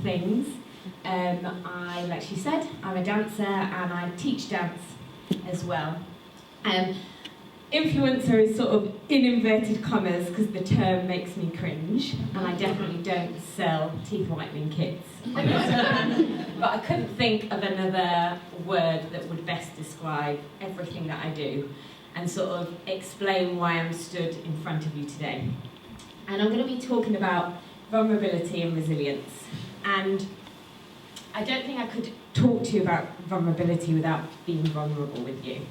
things. Like she said, I'm a dancer and I teach dance as well. Influencer is sort of in inverted commas because the term makes me cringe, and I definitely don't sell teeth whitening kits. But I couldn't think of another word that would best describe everything that I do and sort of explain why I'm stood in front of you today. And I'm going to be talking about vulnerability and resilience. And I don't think I could talk to you about vulnerability without being vulnerable with you.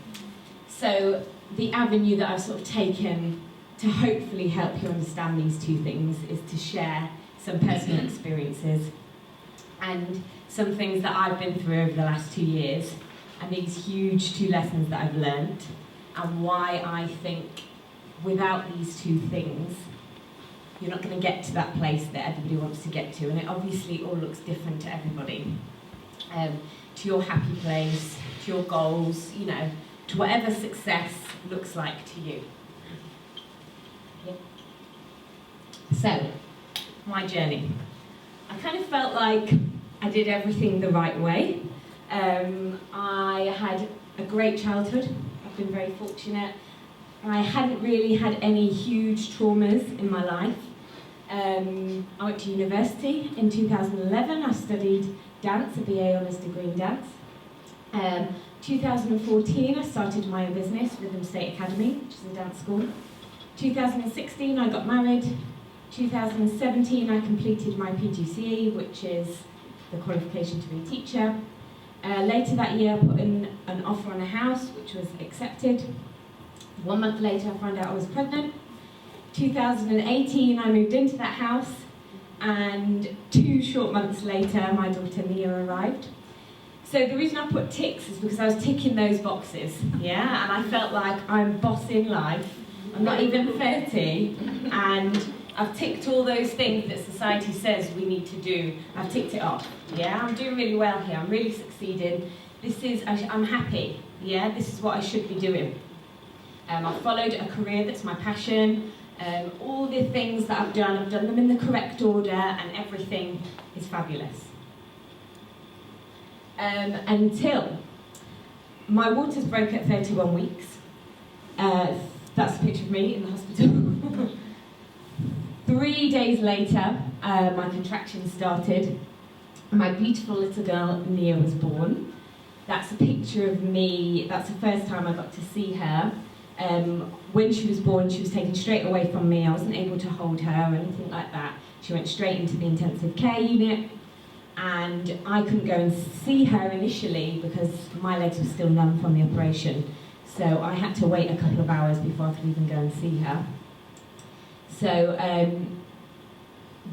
So the avenue that I've sort of taken to hopefully help you understand these two things is to share some personal experiences and some things that I've been through over the last 2 years, and these huge 2 lessons that I've learned, and why I think without these 2 things, you're not going to get to that place that everybody wants to get to. And it obviously all looks different to everybody. To your happy place, to your goals, you know, to whatever success looks like to you. Yeah. So, my journey. I kind of felt like I did everything the right way. I had a great childhood. I've been very fortunate. I hadn't really had any huge traumas in my life. I went to university in 2011. I studied dance, a BA Honours degree in dance. 2014, I started my own business, Rhythm State Academy, which is a dance school. 2016, I got married. 2017, I completed my PGCE, which is the qualification to be a teacher. Later that year, I put in an offer on a house, which was accepted. 1 month later, I found out I was pregnant. 2018, I moved into that house, and 2 short months later, my daughter Nia arrived. So the reason I put ticks is because I was ticking those boxes, yeah? And I felt like I'm bossing life. I'm not even 30, and I've ticked all those things that society says we need to do. I've ticked it off, yeah? I'm doing really well here. I'm really succeeding. I'm happy, yeah? This is what I should be doing. I've followed a career that's my passion. All the things that I've done them in the correct order, and everything is fabulous. Until my waters broke at 31 weeks. That's a picture of me in the hospital. 3 days later, my contractions started. My beautiful little girl, Nia, was born. That's a picture of me. That's the first time I got to see her. When she was born, she was taken straight away from me. I wasn't able to hold her or anything like that. She went straight into the intensive care unit, and I couldn't go and see her initially because my legs were still numb from the operation. So I had to wait a couple of hours before I could even go and see her. So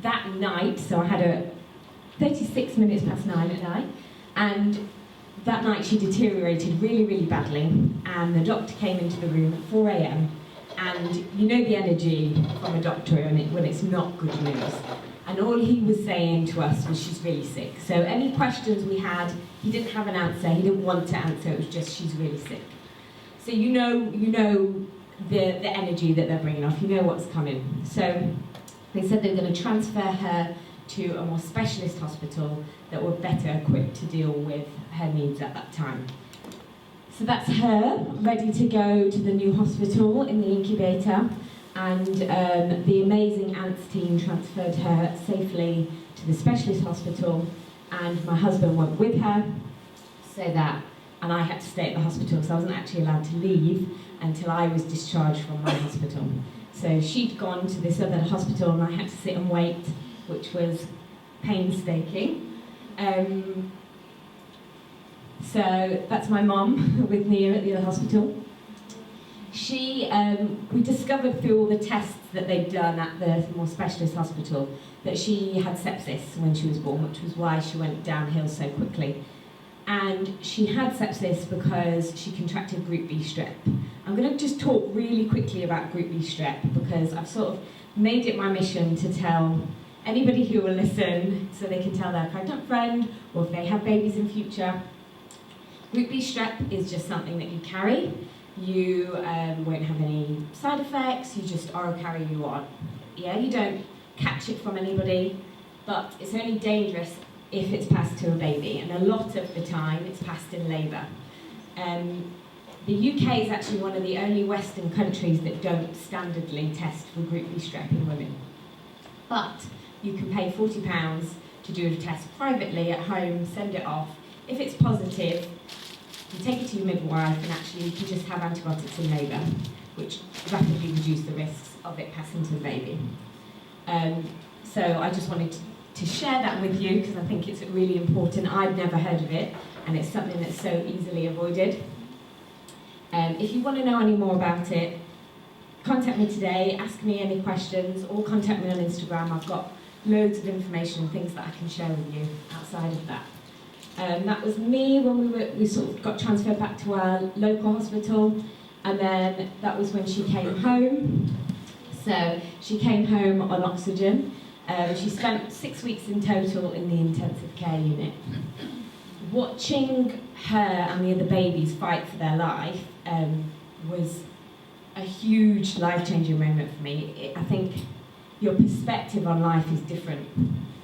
that night, so I had a 36 minutes past 9 at night, and that night she deteriorated really, really badly, and the doctor came into the room at 4 a.m, and you know the energy from a doctor when it's not good news. And all he was saying to us was, she's really sick. So any questions we had, he didn't have an answer, he didn't want to answer, it was just, she's really sick. So you know the energy that they're bringing off, you know what's coming. So they said they were going to transfer her to a more specialist hospital that were better equipped to deal with her needs at that time. So that's her, ready to go to the new hospital in the incubator, and the amazing ANTS team transferred her safely to the specialist hospital, and my husband went with her, and I had to stay at the hospital, so I wasn't actually allowed to leave until I was discharged from my hospital. So she'd gone to this other hospital, and I had to sit and wait, which was painstaking. So that's my mum with Nia at the other hospital. We discovered through all the tests that they'd done at the more specialist hospital that she had sepsis when she was born, which was why she went downhill so quickly. And she had sepsis because she contracted Group B strep. I'm going to just talk really quickly about Group B strep because I've sort of made it my mission to tell anybody who will listen so they can tell their pregnant friend or if they have babies in future. Group B strep is just something that you carry. You won't have any side effects, you just oral carry you on. Yeah, you don't catch it from anybody, but it's only dangerous if it's passed to a baby, and a lot of the time it's passed in labour. The UK is actually one of the only Western countries that don't standardly test for Group B strep in women. But you can pay £40 to do a test privately at home, send it off. If it's positive, you take it to your midwife, and actually you can just have antibiotics in labour, which rapidly reduce the risks of it passing to the baby. So I just wanted to share that with you because I think it's really important. I've never heard of it, and it's something that's so easily avoided. If you want to know any more about it, contact me today, ask me any questions, or contact me on Instagram. I've got loads of information and things that I can share with you outside of that. That was me when we sort of got transferred back to our local hospital, and then that was when she came home. So she came home on oxygen. She spent 6 weeks in total in the intensive care unit. Watching her and the other babies fight for their life was a huge life-changing moment for me. I think your perspective on life is different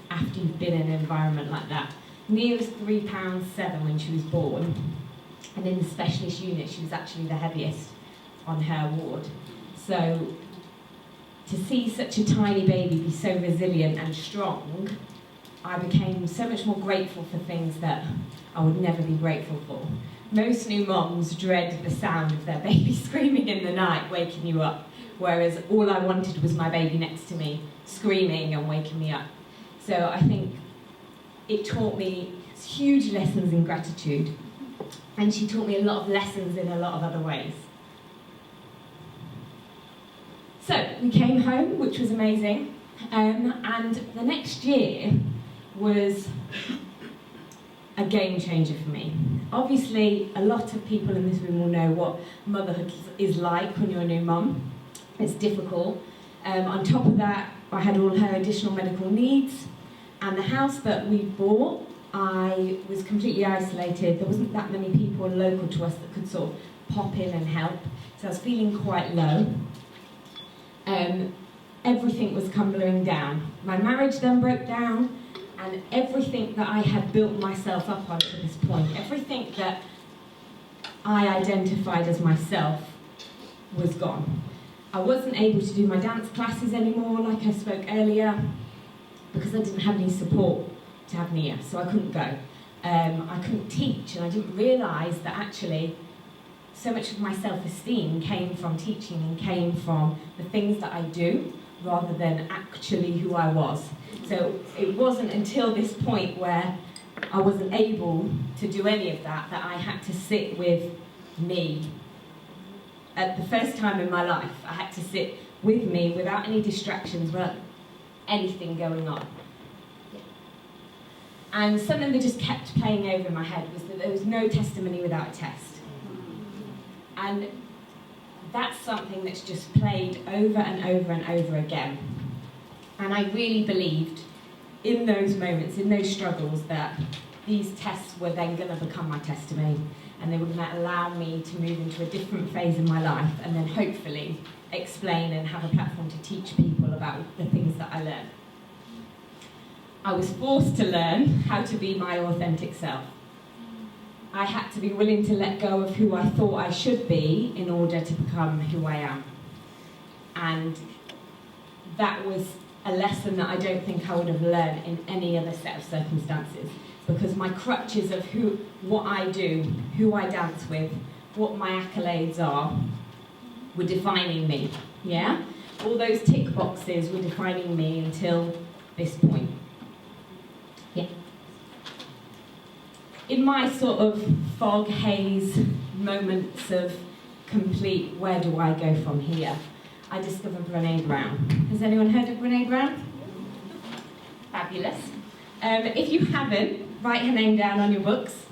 after you've been in an environment like that. Nia was £3.7 when she was born, and in the specialist unit she was actually the heaviest on her ward. So to see such a tiny baby be so resilient and strong, I became so much more grateful for things that I would never be grateful for. Most new moms dread the sound of their baby screaming in the night, waking you up, whereas all I wanted was my baby next to me, screaming and waking me up. So I think it taught me huge lessons in gratitude, and she taught me a lot of lessons in a lot of other ways. So we came home, which was amazing, and the next year was a game changer for me. Obviously, a lot of people in this room will know what motherhood is like when you're a new mum. It's difficult. On top of that, I had all her additional medical needs, and the house that we bought, I was completely isolated. There wasn't that many people local to us that could sort of pop in and help, so I was feeling quite low. Everything was crumbling down. My marriage then broke down, and everything that I had built myself up on to this point, everything that I identified as myself was gone. I wasn't able to do my dance classes anymore, like I spoke earlier, because I didn't have any support to have Nia, so I couldn't go. I couldn't teach, and I didn't realise that actually so much of my self-esteem came from teaching and came from the things that I do rather than actually who I was. So it wasn't until this point where I wasn't able to do any of that that I had to sit with me. At the first time in my life, I had to sit with me without any distractions, without anything going on. And something that just kept playing over in my head was that there was no testimony without a test. And that's something that's just played over and over and over again. And I really believed in those moments, in those struggles, that these tests were then going to become my testimony, and they would allow me to move into a different phase in my life, and then hopefully explain and have a platform to teach people about the things that I learned. I was forced to learn how to be my authentic self. I had to be willing to let go of who I thought I should be in order to become who I am. And that was a lesson that I don't think I would have learned in any other set of circumstances, because my crutches of what I do, who I dance with, what my accolades are, were defining me, yeah? All those tick boxes were defining me until this point. Yeah. In my sort of fog haze moments of complete where do I go from here, I discovered Brené Brown. Has anyone heard of Brené Brown? Fabulous. If you haven't, write her name down on your books.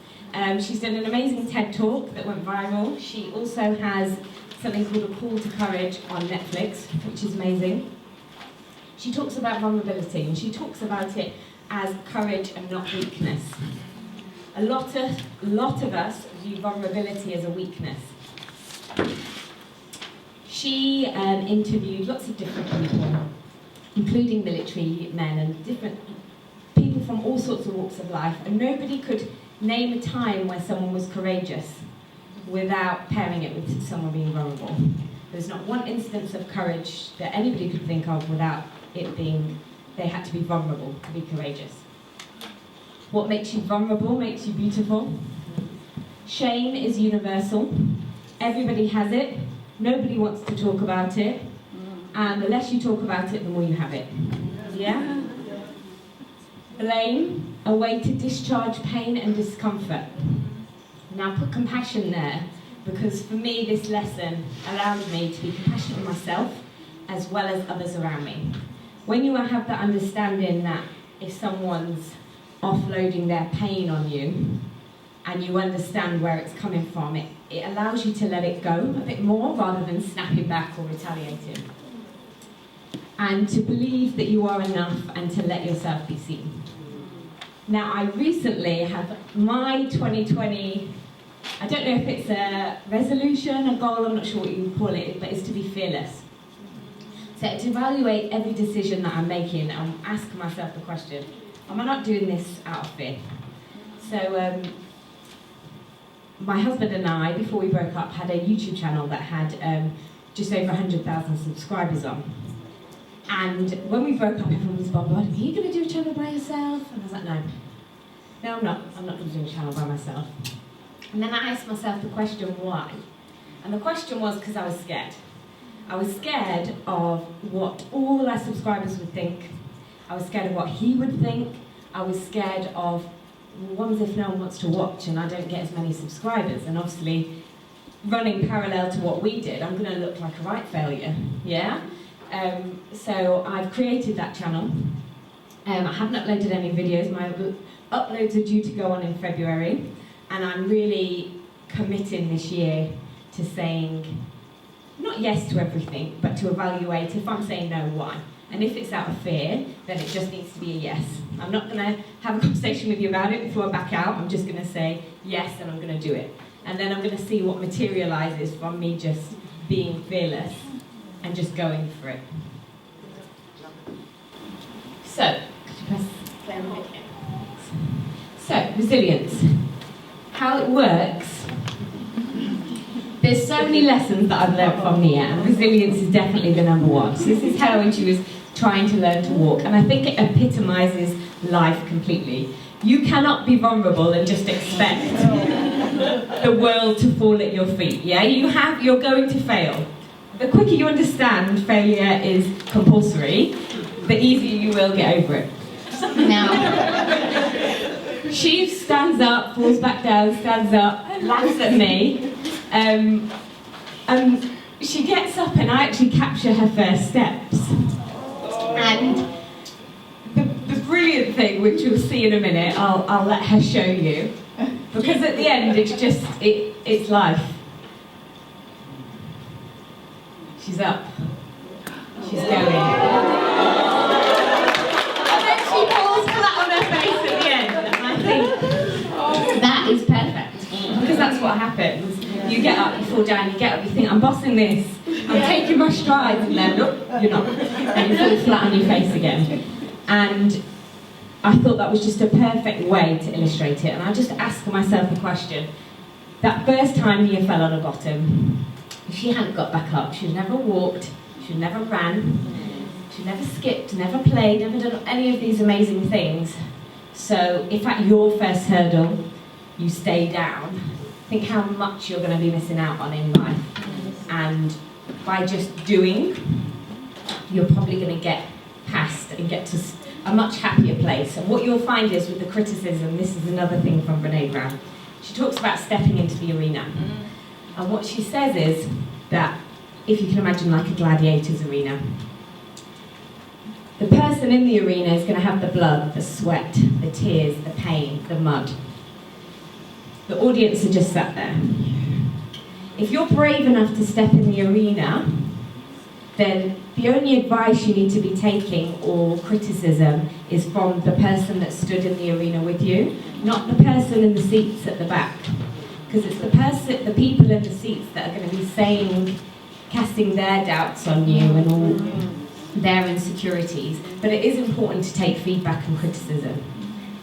She's done an amazing TED Talk that went viral. She also has something called A Call to Courage on Netflix, which is amazing. She talks about vulnerability, and she talks about it as courage and not weakness. A lot of us view vulnerability as a weakness. She interviewed lots of different people, including military men and different people from all sorts of walks of life, and nobody could name a time where someone was courageous without pairing it with someone being vulnerable. There's not one instance of courage that anybody could think of without it being, they had to be vulnerable to be courageous. What makes you vulnerable makes you beautiful. Shame is universal. Everybody has it. Nobody wants to talk about it. And the less you talk about it, the more you have it. Yeah? Blame, a way to discharge pain and discomfort. Now put compassion there, because for me this lesson allowed me to be compassionate with myself as well as others around me. When you have that understanding that if someone's offloading their pain on you and you understand where it's coming from, it allows you to let it go a bit more rather than snapping back or retaliating. And to believe that you are enough and to let yourself be seen. Now, I recently have my 2020, I don't know if it's a resolution, a goal, I'm not sure what you would call it, but it's to be fearless. So to evaluate every decision that I'm making and ask myself the question, am I not doing this out of fear? So my husband and I, before we broke up, had a YouTube channel that had just over 100,000 subscribers on. And when we broke up, everyone was bombarding, are you going to do a channel by yourself? And I was like, no. No, I'm not. I'm not going to do a channel by myself. And then I asked myself the question, why? And the question was because I was scared. I was scared of what all our subscribers would think. I was scared of what he would think. I was scared of, what if no one wants to watch and I don't get as many subscribers? And obviously, running parallel to what we did, I'm going to look like a right failure, yeah? So I've created that channel. I haven't uploaded any videos. My uploads are due to go on in February. And I'm really committing this year to saying, not yes to everything, but to evaluate if I'm saying no, why? And if it's out of fear, then it just needs to be a yes. I'm not going to have a conversation with you about it before I back out. I'm just going to say yes, and I'm going to do it. And then I'm going to see what materializes from me just being fearless and just going for it. So, could you press play on the video? So, resilience. How it works. There's so many lessons that I've learned from Nia, and resilience is definitely the number one. So this is her when she was trying to learn to walk, and I think it epitomizes life completely. You cannot be vulnerable and just expect the world to fall at your feet. Yeah, you're going to fail. The quicker you understand failure is compulsory, the easier you will get over it. Now, she stands up, falls back down, stands up, laughs at me, and she gets up and I actually capture her first steps. And the brilliant thing, which you'll see in a minute, I'll let her show you, because at the end it's just, it's life. She's up. She's going. And then she falls flat on her face at the end. And I think that is perfect. Because that's what happens. You get up, you fall down, you get up, you think, I'm bossing this. I'm taking my strides. And then, nope, you're not. And you fall flat on your face again. And I thought that was just a perfect way to illustrate it. And I just asked myself the question. That first time Nia fell on her bottom, if she hadn't got back up, she'd never walked, she'd never ran, she'd never skipped, never played, never done any of these amazing things. So if at your first hurdle you stay down, think how much you're going to be missing out on in life. And by just doing, you're probably going to get past and get to a much happier place. And what you'll find is with the criticism, this is another thing from Brené Brown, she talks about stepping into the arena. And what she says is that, if you can imagine like a gladiator's arena, the person in the arena is going to have the blood, the sweat, the tears, the pain, the mud. The audience are just sat there. If you're brave enough to step in the arena, then the only advice you need to be taking or criticism is from the person that stood in the arena with you, not the person in the seats at the back. Because it's the people in the seats that are going to be saying, casting their doubts on you and all their insecurities. But it is important to take feedback and criticism.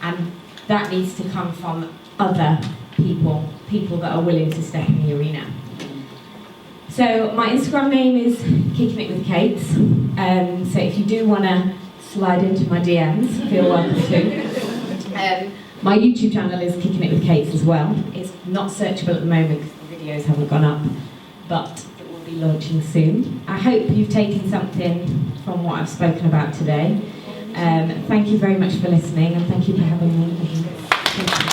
and that needs to come from other people that are willing to step in the arena. So my Instagram name is Kicking It With Kates. So if you do want to slide into my DMs, feel welcome to. My YouTube channel is Kicking It With Kates as well. It's not searchable at the moment because the videos haven't gone up, but it will be launching soon. I hope you've taken something from what I've spoken about today. Thank you very much for listening, and thank you for having me. Thank you.